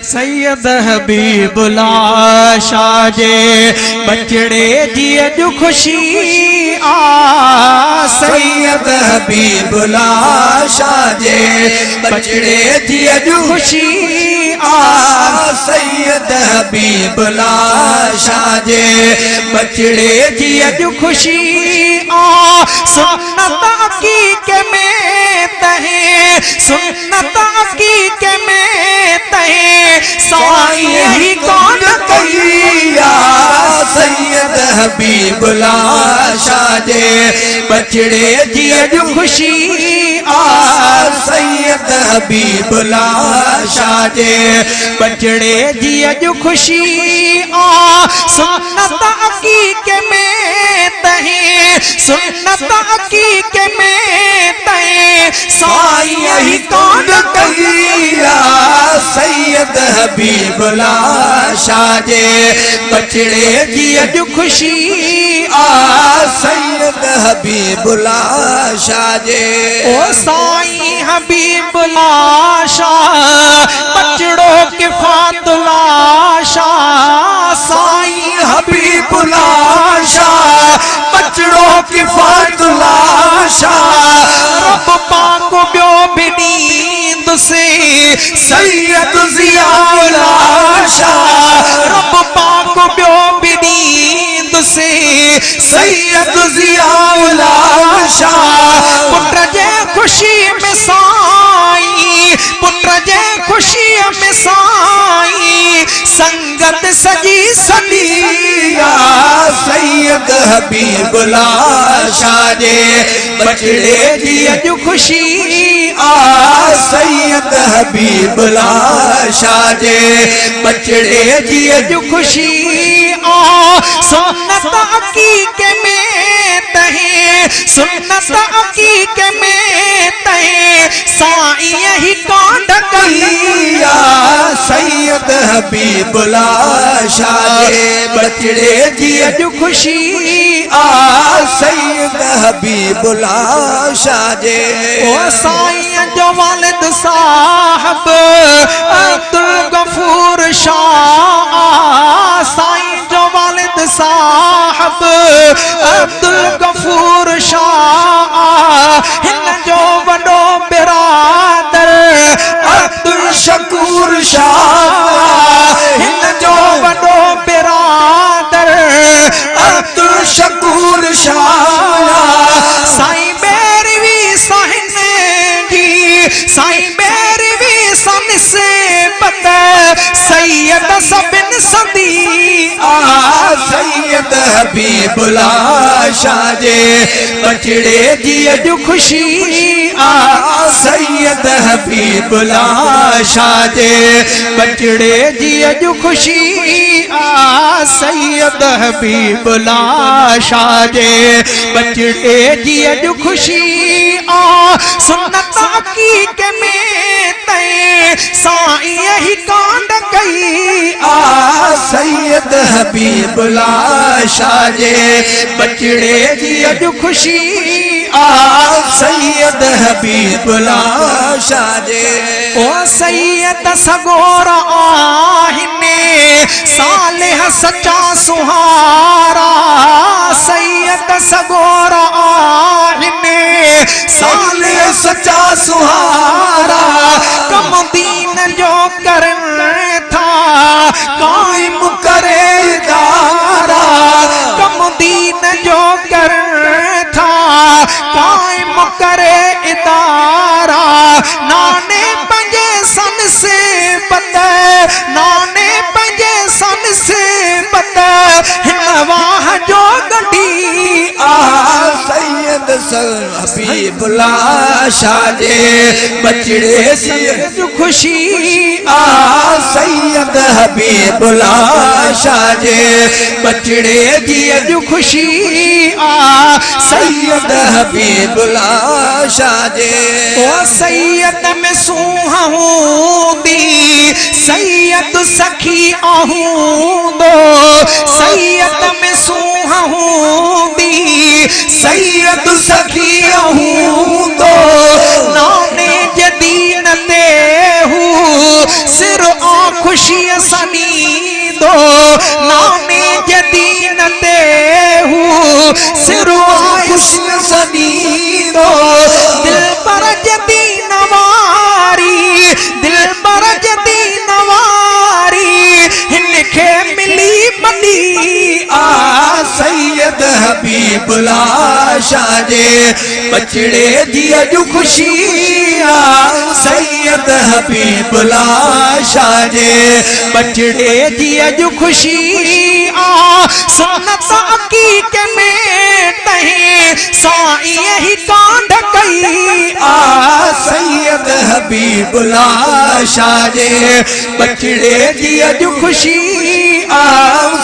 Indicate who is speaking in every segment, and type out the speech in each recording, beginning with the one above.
Speaker 1: सैयद हबीबुल्लाह शाह जे बचड़े जी अॼु खुशी आ।
Speaker 2: सैयद हबीबुल्लाह शाह जे बचड़े जी अॼु खुशी आ। सैयद हबीबुल्लाह शाह जे बचड़े जी अॼु खुशी आ।
Speaker 1: सुन्नत अकीके में तहे, सुन्नत अकीके में तहे, साईं ही कौन
Speaker 2: कहिया। सैयद हबीबुल्लाह शाह जे बचड़े जी अॼु खुशी आ। सैयद हबीबुल्लाह शाह जे बचड़े जी अॼु खुशी आ।
Speaker 1: सुन्नत अकीके में तहे, सुन्नत अकीके में तहे, साईं ही कौन
Speaker 2: कहिया। सैयद हबीबुल्लाह शाह जे बचड़े जी अॼु खुशी आ। सैयद हबीबुल्लाह शाह जे
Speaker 1: ओ साईं हबीबुल्लाह शाह बचड़ो किफ़ातुल्लाह शाह।
Speaker 2: साईं हबीबुल्लाह शाह बचड़ो किफ़ातुल्लाह शाह।
Speaker 1: रब पाक ॿियो बि ॾींदुसि
Speaker 2: सैयद ज़ियाउल्लाह शाह।
Speaker 1: रब पाक ॿियो बि ॾींदुसि
Speaker 2: सैयद ज़ियाउल्लाह शाह।
Speaker 1: पुट जे ख़ुशी में साईं, पुट जे ख़ुशी में साईं संगत सजी
Speaker 2: सदिया। सैयद हबीबुल्लाह शाह जे बचड़े जी अॼु खुशी आ। सैयद हबीबुल्लाह शाह जे बचड़े जी अॼु खुशी
Speaker 1: आ। सुन्नत अकीके में तहे, सुन्नत अकीके में तहे, साईं ही कौन
Speaker 2: कहिया। सैयद हबीबुल्लाह शाह जे बचड़े जी अॼु खुशी आ। सैयद हबीबुल्लाह शाह जे
Speaker 1: ओ साईं जो वालिद साहब अब्दुल गफूर शाह। साईं जो वालिद साहब अब्दुल गफूर शाह। हिन जो वॾो बिरादर
Speaker 2: अब्दुल शकूर शाह।
Speaker 1: हिन जो वॾो बिरादर
Speaker 2: अब्दुल शकूर शाह।
Speaker 1: साईं बेरवी साहिन जी, साईं बेरवी सन से बत सैयद सबिन सदी
Speaker 2: आ। सैयद हबीबुल्लाह शाह जे बचड़े जी अॼु खुशी आ। सैयद हबीबुल्लाह शाह जे बचड़े जी अॼु खुशी आ। सैयद हबीबुल्लाह शाह जे बचड़े जी अॼु खुशी आ।
Speaker 1: सुन्नत अकीके में तहे, साईं ही कांड कई
Speaker 2: आ। सैयद हबीबुल्लाह शाह जे बचड़े जी अॼु खुशी आ। सैयद हबीबुल्लाह शाह जे
Speaker 1: ओ सैयद सगोर आहिने सालिह सच्चा सुहारा। सैयद सगोर आहिने
Speaker 2: सालिह सच्चा सुहारा।
Speaker 1: कम दीन जो करन था
Speaker 2: कायम करे इदारा।
Speaker 1: कम दीन जो करन था कायम करे इदारा। नाने पंजे सन से बत, नाने पंजे सन से बत हिमवाह जो गंढी
Speaker 2: आ। सैयद हबीबुल्लाह शाह जे बचड़े जी अॼु खुशी आ। सैयद हबीबुल्लाह शाह जे बचड़े जी अॼु खुशी आ। सैयद हबीबुल्लाह शाह जे
Speaker 1: ओ सैयद में सूहूंदी सैयद सखी आहूंदो। सैयद में सूहूंदी
Speaker 2: सैयद सखी आहूंदो।
Speaker 1: नाने जदीन ते हूँ सिर आ खुशी सनी दो नामे जदीन ते हूँ सिर आ
Speaker 2: खुशी सनी दो
Speaker 1: दिल पर जदीन वारी दिल पर जदीन वारी इनके मिली मदी
Speaker 2: आ सैयद हबीबुल्ला शाह जे बचड़े जी अॼु खुशी आ सैयद हबीबुल्ला शाह जे
Speaker 1: बचड़े जी अॼु खुशी आ सुन्नत अकीक़ में तहीं साईं ही कांड कई
Speaker 2: आ सैयद हबीबुल्ला शाह जे बचड़े जी अॼु खुशी आ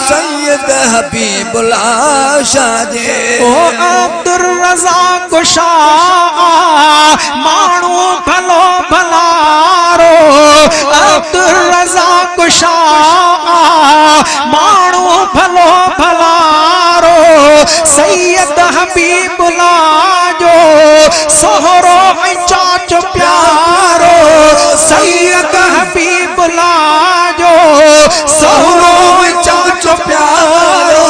Speaker 2: सैयद हबीबुल्ला शाह जे
Speaker 1: ओ अब्दुल रज़ाक शाह माण्हू भलो भलारो अब्दुल रज़ाक शाह माण्हू भलो भलारो सैयद हबीबुल्ला जो सोहरो ऐं चाचो प्यारो सैयद हबीबुल्ला जो सोहरो ऐं चाचो प्यारो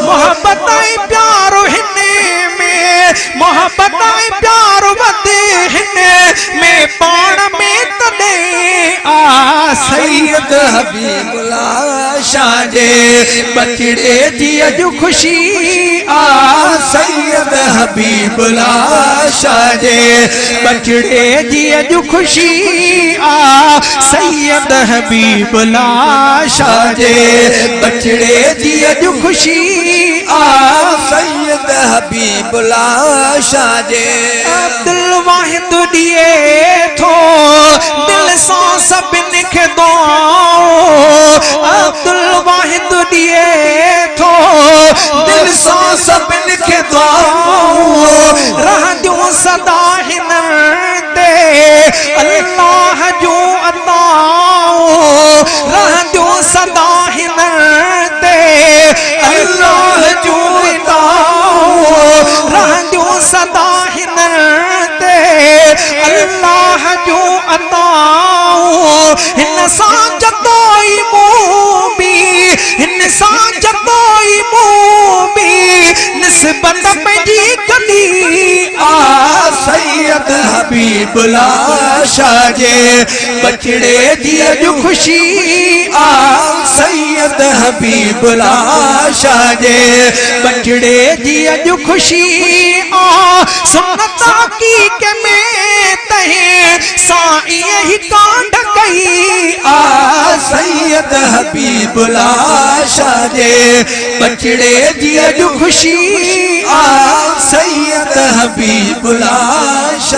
Speaker 1: मोहब्बत ऐं प्यारो हिने में मोहब्बत ऐं प्यारो वधे हिने में पाण में तॾहिं आ
Speaker 2: सैयद हबीबुल्ला शाह जे बचड़े जी अॼु खुशी आ सैयद हबीबुल्ला शाह जे
Speaker 1: बचड़े जी अॼु खुशी आ सैयद हबीबुल्ला शाह जे
Speaker 2: बचड़े जी अॼु खुशी आ सैयद हबीबुल्ला शाह जे
Speaker 1: अब्दुल वाहिद दिए थो दिल सां सभिनी खे दुआऊं अब्दुल वाहिद दिए थो
Speaker 2: दिल सां सभिनी खे दुआऊं
Speaker 1: रहंदियूं सदा हिन ते अल्लाह जूं अताऊं रहंदियूं सदा हिन ते अल्लाह जूं अताऊं रहंदियूं सदा हिन ते अल्लाह जूं अताऊं हिन सां जतोई मूं बि हिन सां जतोई मूं बि निस्बत पंहिंजी कॾी
Speaker 2: आ सैयद हबीबुल्ला शाह जे बचड़े जी अॼु खुशी आ सैयद हबीबुल्ला शाह जे
Speaker 1: बचड़े जी अॼु खुशी आ सुन्नत अकीक़ में तहीं साईं ही कांड कई
Speaker 2: आ सैयद हबीबुल्ला शाह जे बचड़े जी अॼु खुशी आ सैयद हबीबुल्ला शाह